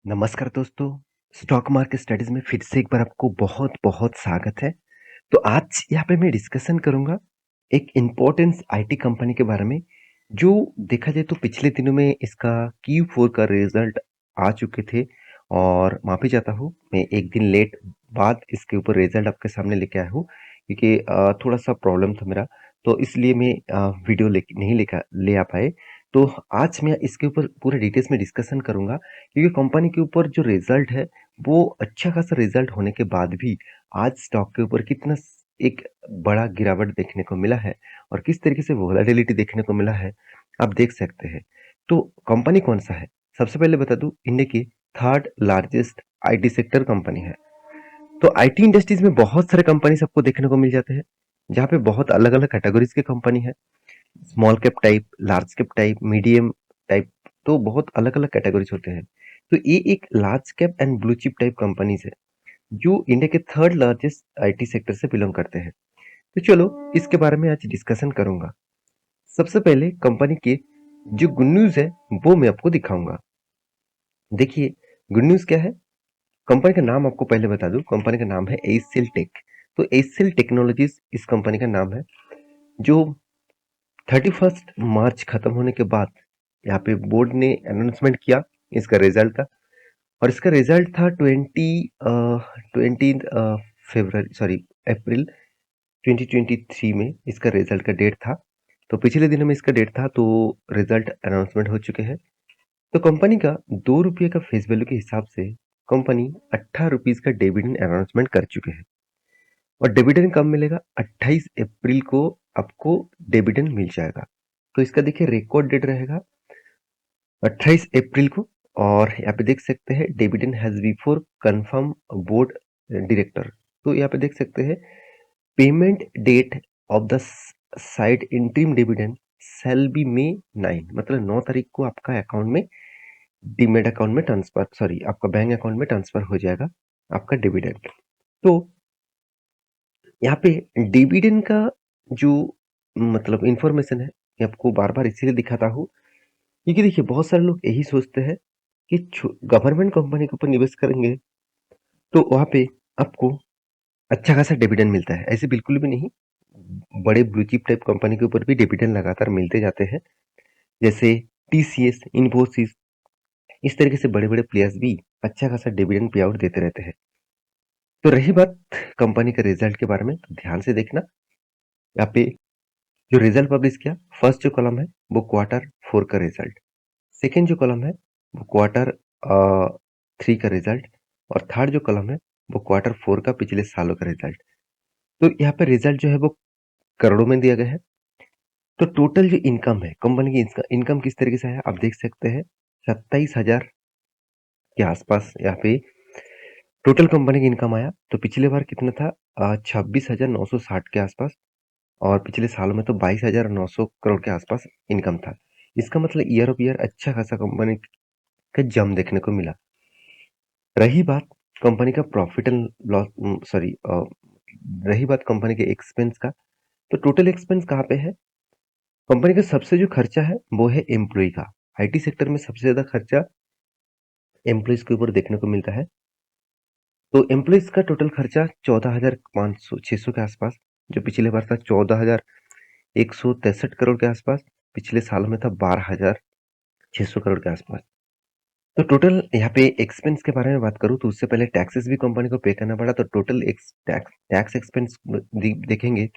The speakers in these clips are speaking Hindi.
नमस्कार दोस्तों, स्टॉक मार्केट स्टडीज में फिर से एक बार आपको बहुत-बहुत स्वागत है। तो आज यहाँ पे मैं डिस्कशन करूँगा एक इम्पोर्टेंट आईटी कंपनी के बारे में, जो देखा जाए तो पिछले दिनों में इसका Q4 का रिजल्ट आ चुके थे और माफ़ी चाहता हूँ, मैं एक दिन लेट बाद इसके ऊपर रिजल्ट आपके सामने लेके आया हूँ क्योंकि थोड़ा-सा प्रॉब्लम था मेरा, तो इसलिए मैं वीडियो नहीं ले आ पाए। तो आज मैं इसके ऊपर पूरे डिटेल्स में डिस्कशन करूँगा क्योंकि कंपनी के ऊपर जो रिजल्ट है, वो अच्छा खासा रिजल्ट होने के बाद भी आज स्टॉक के ऊपर कितना एक बड़ा गिरावट देखने को मिला है और किस तरीके से वोलेटिलिटी देखने को मिला है, आप देख सकते हैं। तो कंपनी कौन सा है? सबसे पहले बता दूं, इंडिया की third largest IT sector company है। तो आईटी इंडस्ट्रीज में बहुत सारे कंपनीज आपको देखने को मिल जाते हैं, जहाँ पे बहुत अलग अलग कैटेगरीज की कंपनी है। Small cap type, large cap type, medium type, तो बहुत अलग अलग कैटेगरीज होते हैं। तो ये एक large cap and blue chip type companies है, जो इंडिया के थर्ड लार्जेस्ट आईटी सेक्टर से बिलोंग करते हैं। तो चलो इसके बारे में आज डिस्कशन करूंगा। सबसे पहले कंपनी के जो गुड न्यूज है वो मैं आपको दिखाऊंगा। देखिए, गुड न्यूज क्या है। कंपनी का नाम आपको पहले बता दूं, कंपनी का नाम है एचसीएल टेक। तो एचसीएल टेक्नोलॉजीज इस कंपनी का नाम है, जो 31 मार्च खत्म होने के बाद यहाँ पे बोर्ड ने अनाउंसमेंट किया इसका रिजल्ट का। और इसका रिजल्ट था 20 अप्रैल 2023 में इसका रिजल्ट का डेट था। तो पिछले दिनों में इसका डेट था, तो रिजल्ट अनाउंसमेंट हो चुके हैं। तो कंपनी का 2 रुपये का फेस वैल्यू के हिसाब से कंपनी 18 रुपीज का डिविडेंड अनाउंसमेंट कर चुके हैं। और डिविडेंड कब मिलेगा? 28 अप्रैल को आपको डिविडेंड मिल जाएगा। तो इसका देखिए रिकॉर्ड डेट रहेगा 28 अप्रैल को। और यहाँ पे देख सकते हैं dividend has before confirm board director. तो यहाँ पे देख सकते हैं payment date of the side interim dividend shall be May 9, मतलब 9 तारीख को आपका अकाउंट में डीमेट अकाउंट में ट्रांसफर, सॉरी, आपका बैंक अकाउंट में ट्रांसफर हो जाएगा आपका डिविडेंड। तो यहाँ पे डिविडेंड का जो मतलब इंफॉर्मेशन है, ये आपको बार बार इसीलिए दिखाता हूँ क्योंकि देखिए बहुत सारे लोग यही सोचते हैं कि गवर्नमेंट कंपनी के ऊपर निवेश करेंगे तो वहां पे आपको अच्छा खासा डिविडेंड मिलता है। ऐसे बिल्कुल भी नहीं। बड़े ब्लू चिप टाइप कंपनी के ऊपर भी डिविडेंड लगातार मिलते जाते हैं, जैसे टीसीएस, इन्फोसिस, इस तरीके से बड़े बड़े प्लेयर्स भी अच्छा खासा डिविडेंड पे आउट देते रहते हैं। तो रही बात कंपनी के रिजल्ट के बारे में, तो ध्यान से देखना। यहाँ पे जो रिजल्ट पब्लिश किया, फर्स्ट जो कॉलम है वो Q4 का रिजल्ट, सेकेंड जो कॉलम है वो Q3 का रिजल्ट, और थर्ड जो कॉलम है वो Q4 का पिछले सालों का रिजल्ट। तो यहाँ पे रिजल्ट जो है वो करोड़ों में दिया गया है। तो टोटल जो इनकम है कंपनी की, इनकम किस तरीके से है आप देख सकते हैं। 27,000 के आसपास यहाँ पे टोटल कंपनी की इनकम आया। तो पिछले बार कितना था? 26,960 के आसपास। और पिछले सालों में तो 22,900 करोड़ के आसपास इनकम था। इसका मतलब ईयर ऑफ ईयर अच्छा खासा कंपनी का जम देखने को मिला। रही बात कंपनी का प्रॉफिट एंड लॉस, सॉरी, रही बात कंपनी के एक्सपेंस का, तो टोटल एक्सपेंस कहाँ पे है? कंपनी का सबसे जो खर्चा है वो है एम्प्लॉय का। आईटी सेक्टर में सबसे ज्यादा खर्चा एम्प्लॉयज के ऊपर देखने को मिलता है। तो एम्प्लॉयज का टोटल खर्चा 14,500 के आसपास, जो पिछले बार था 14,163 करोड़ के आसपास। पिछले साल में था 12,600 करोड़ के आसपास। तो टोटल यहाँ पे एक्सपेंस के बारे में बात करूँ तो उससे पहले टैक्सेस भी कंपनी को पे करना पड़ा। तो टोटल टैक्स एक्सपेंस देखेंगे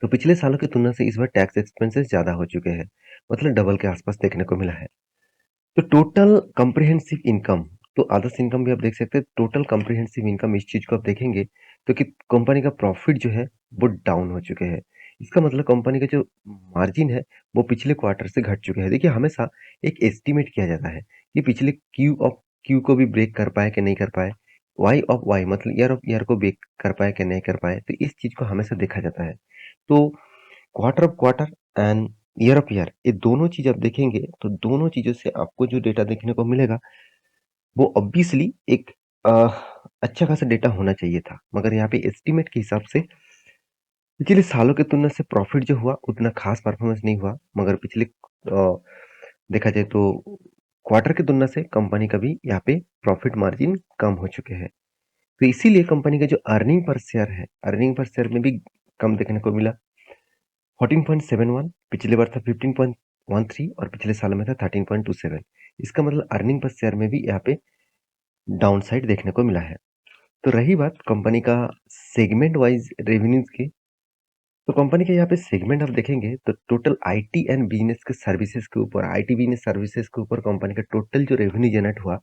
तो पिछले सालों की तुलना से इस बार टैक्स एक्सपेंसेस ज्यादा हो चुके हैं, मतलब डबल के आसपास देखने को मिला है। तो टोटल कॉम्प्रिहेंसिव इनकम, तो अदर्स इनकम भी आप देख सकते हैं। टोटल कॉम्प्रिहेंसिव इनकम इस चीज को आप देखेंगे तो कि कंपनी का प्रॉफिट जो है वो डाउन हो चुके हैं। इसका मतलब कंपनी का जो मार्जिन है वो पिछले क्वार्टर से घट चुके हैं। देखिए, हमेशा एक एस्टिमेट किया जाता है कि पिछले क्यू को भी ब्रेक कर पाए कि नहीं कर पाए, वाई ऑफ वाई मतलब ईयर ऑफ ईयर को ब्रेक कर पाए कि नहीं कर पाए। तो इस चीज को हमेशा देखा जाता है। तो quarter of quarter and year of year, ये दोनों चीज आप देखेंगे तो दोनों चीजों से आपको जो डेटा देखने को मिलेगा वो ऑब्वियसली एक अ, अच्छा खासा डेटा होना चाहिए था। मगर यहाँ पे एस्टिमेट के हिसाब से पिछले सालों की तुलना से प्रॉफिट जो हुआ उतना खास परफॉर्मेंस नहीं हुआ। मगर पिछले देखा जाए तो क्वार्टर की तुलना से कंपनी का भी यहाँ पे प्रॉफिट मार्जिन कम हो चुके हैं। तो इसीलिए कंपनी का जो अर्निंग पर शेयर है, अर्निंग पर शेयर में भी कम देखने को मिला। 14.71 पिछले बार था 15.13 और पिछले साल में था 13.27। इसका मतलब अर्निंग पर शेयर में भी यहाँ पे डाउन साइड देखने को मिला है। तो रही बात कंपनी का सेगमेंट वाइज रेवेन्यूज की, तो कंपनी के यहाँ पे सेगमेंट आप देखेंगे तो टोटल आईटी एंड बिजनेस के सर्विसेज के ऊपर, आईटी बिजनेस सर्विसेज के ऊपर कंपनी का टोटल जो रेवेन्यू जनरेट हुआ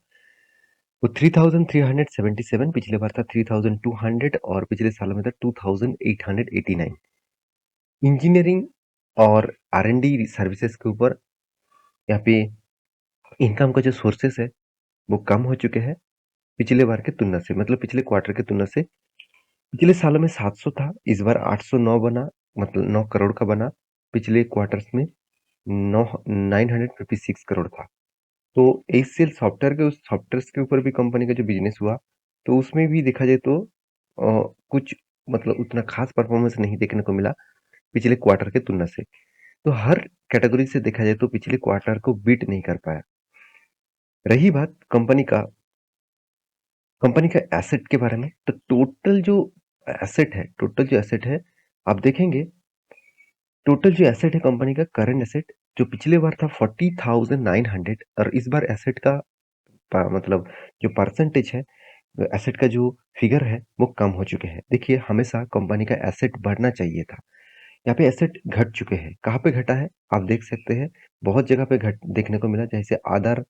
वो 3,377, पिछले बार था 3,200 और पिछले साल में था 2,889। इंजीनियरिंग और आर&डी सर्विसेज के ऊपर यहाँ पे इनकम का जो सोर्सेस है वो कम हो चुके हैं पिछले बार की तुलना से, मतलब पिछले क्वार्टर की तुलना से। पिछले सालों में 700 था, इस बार 809 बना, मतलब 9 करोड़ का बना। पिछले क्वार्टर्स में 956 करोड़ था। तो एचसीएल सॉफ्टवेयर के, उस सॉफ्टवेयर के ऊपर भी कंपनी का जो बिजनेस हुआ तो उसमें भी देखा जाए तो कुछ मतलब उतना खास परफॉर्मेंस नहीं देखने को मिला पिछले क्वार्टर के तुलना से। तो हर कैटेगरी से देखा जाए तो पिछले क्वार्टर को बीट नहीं कर पाया। रही बात कंपनी का एसेट के बारे में, तो टोटल जो एसेट है आप देखेंगे, टोटल जो एसेट है कंपनी का करंट एसेट जो पिछले बार था 40,900 और इस बार एसेट का मतलब जो परसेंटेज है, एसेट का जो फिगर है वो कम हो चुके हैं। देखिए हमेशा कंपनी का एसेट बढ़ना चाहिए था, यहाँ पे एसेट घट चुके हैं। कहाँ पे घटा है आप देख सकते हैं, बहुत जगह पे घट देखने को मिला। जैसे आधार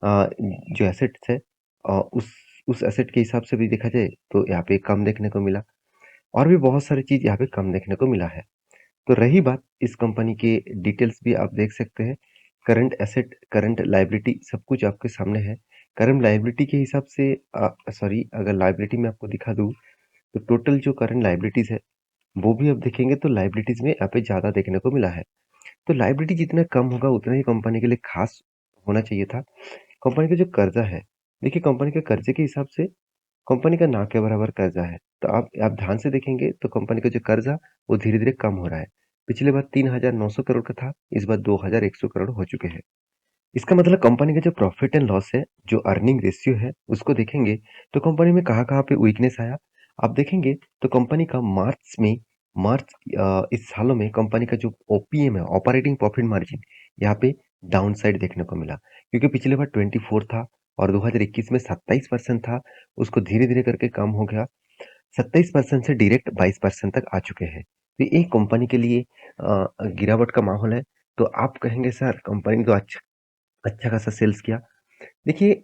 जो एसेट्स है उस एसेट के हिसाब से भी देखा जाए तो यहाँ पे कम देखने को मिला, और भी बहुत सारी चीज यहाँ पे कम देखने को मिला है। तो रही बात इस कंपनी के डिटेल्स भी आप देख सकते हैं, करंट एसेट, करंट लायबिलिटी सब कुछ आपके सामने है। करंट लायबिलिटी के हिसाब से सॉरी, अगर लायबिलिटी में आपको दिखा दूं तो टोटल जो करंट लायबिलिटीज है वो भी आप देखेंगे तो लायबिलिटीज में यहाँ पे ज्यादा देखने को मिला है। तो लायबिलिटी जितना कम होगा उतना ही कंपनी के लिए खास होना चाहिए था। कंपनी का जो कर्जा है, देखिए कंपनी के कर्जे के हिसाब से कंपनी का ना के बराबर कर्जा है। तो आप ध्यान से देखेंगे तो कंपनी का जो कर्जा वो धीरे धीरे कम हो रहा है। पिछले बार 3,900 करोड़ का था, इस बार 2,100 करोड़ हो चुके हैं। इसका मतलब कंपनी का जो प्रॉफिट एंड लॉस है, जो अर्निंग रेशियो है, उसको देखेंगे तो कंपनी में कहाँ कहाँ पे वीकनेस आया आप देखेंगे। तो कंपनी का मार्च इस सालों में कंपनी का जो ओपीएम है, ऑपरेटिंग प्रॉफिट मार्जिन, यहाँ पे डाउन साइड देखने को मिला, क्योंकि पिछले बार 24 था और 2021 में 27% था। उसको धीरे धीरे करके कम हो गया, 27% से डायरेक्ट 22% तक आ चुके हैं। तो ये कंपनी के लिए गिरावट का माहौल है। तो आप कहेंगे सर कंपनी तो अच्छा अच्छा खासा सेल्स किया। देखिए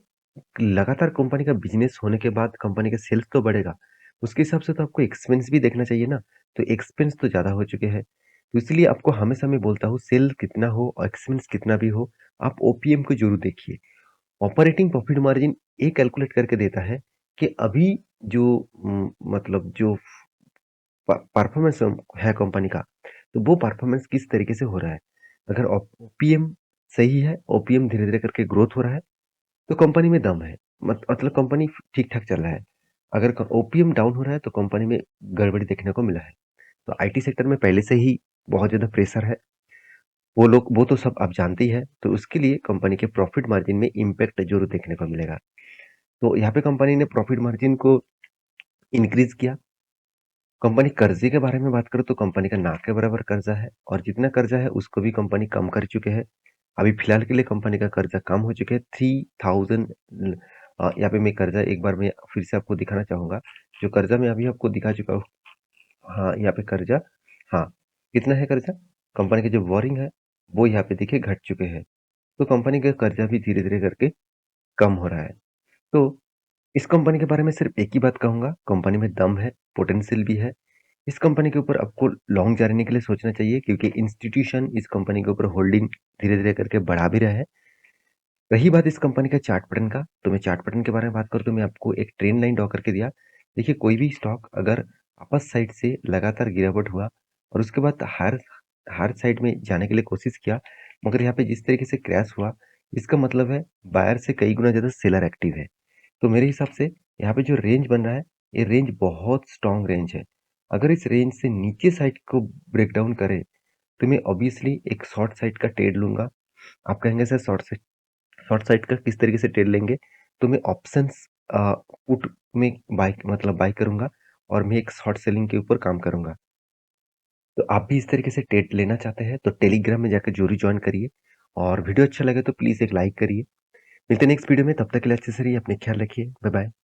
लगातार कंपनी का बिजनेस होने के बाद कंपनी का सेल्स तो बढ़ेगा, उसके हिसाब से तो आपको एक्सपेंस भी देखना चाहिए ना। तो एक्सपेंस तो ज़्यादा हो चुके हैं, तो इसलिए आपको हमेशा मैं बोलता हूँ सेल कितना हो और एक्सपेंस कितना भी हो, आप ओपीएम को जरूर देखिए। ऑपरेटिंग प्रॉफिट मार्जिन ये कैलकुलेट करके देता है कि अभी जो मतलब जो परफॉर्मेंस है कंपनी का, तो वो परफॉर्मेंस किस तरीके से हो रहा है। अगर ओपीएम सही है, ओपीएम धीरे धीरे करके ग्रोथ हो रहा है, तो कंपनी में दम है, मतलब कंपनी ठीक ठाक चल रहा है। अगर ओपीएम डाउन हो रहा है तो कंपनी में गड़बड़ी देखने को मिला है। तो आईटी सेक्टर में पहले से ही बहुत ज्यादा प्रेशर है, वो तो सब आप जानते ही है। तो उसके लिए कंपनी के प्रॉफिट मार्जिन में इम्पैक्ट जरूर देखने को मिलेगा। तो यहाँ पे कंपनी ने प्रॉफिट मार्जिन को इंक्रीज किया। कंपनी कर्जे के बारे में बात करो तो कंपनी का ना के बराबर कर्जा है, और जितना कर्जा है उसको भी कंपनी कम कर चुके हैं। अभी फिलहाल के लिए कंपनी का कर्जा कम हो चुके हैं 3000। यहाँ पे मैं कर्जा एक बार मैं फिर से आपको दिखाना चाहूंगा, जो कर्जा मैं अभी आपको दिखा चुका हूँ। हाँ यहाँ पे कर्जा, हाँ कितना है कर्जा, कंपनी का जो बोरिंग है वो यहाँ पे देखिए घट चुके हैं। तो कंपनी का कर्जा भी धीरे धीरे करके कम हो रहा है। तो इस कंपनी के बारे में सिर्फ एक ही बात कहूंगा, कंपनी में दम है, पोटेंशियल भी है। इस कंपनी के ऊपर आपको लॉन्ग जर्नी के लिए सोचना चाहिए, क्योंकि इंस्टीट्यूशन इस कंपनी के ऊपर होल्डिंग धीरे धीरे करके बढ़ा भी रहा है। रही बात इस कंपनी का चार्ट पैटर्न का, तो मैं चार्ट पैटर्न के बारे में बात करूँ तो मैं आपको एक ट्रेंड लाइन ड्रॉ करके दिया। देखिए कोई भी स्टॉक अगर अपर साइड से लगातार गिरावट हुआ और उसके बाद हर हर साइड में जाने के लिए कोशिश किया, मगर यहाँ पे जिस तरीके से क्रैश हुआ, इसका मतलब है बायर से कई गुना ज्यादा सेलर एक्टिव है। तो मेरे हिसाब से यहाँ पे जो रेंज बन रहा है, ये रेंज बहुत स्ट्रॉन्ग रेंज है। अगर इस रेंज से नीचे साइड को ब्रेक डाउन करे तो मैं ऑब्वियसली एक शॉर्ट साइड का ट्रेड लूंगा। आप कहेंगे सर शॉर्ट साइड का किस तरीके से ट्रेड लेंगे, तो मैं ऑप्शंस पुट में बाय करूँगा और मैं एक शॉर्ट सेलिंग के ऊपर काम करूँगा। तो आप भी इस तरीके से ट्रेड लेना चाहते हैं तो टेलीग्राम में जाकर ज़रूर जॉइन करिए और वीडियो अच्छा लगे तो प्लीज़ एक लाइक करिए। मिलते हैं नेक्स्ट वीडियो में, तब तक के लिए अच्छे से रहिए, अपना ख्याल रखिए। Bye bye.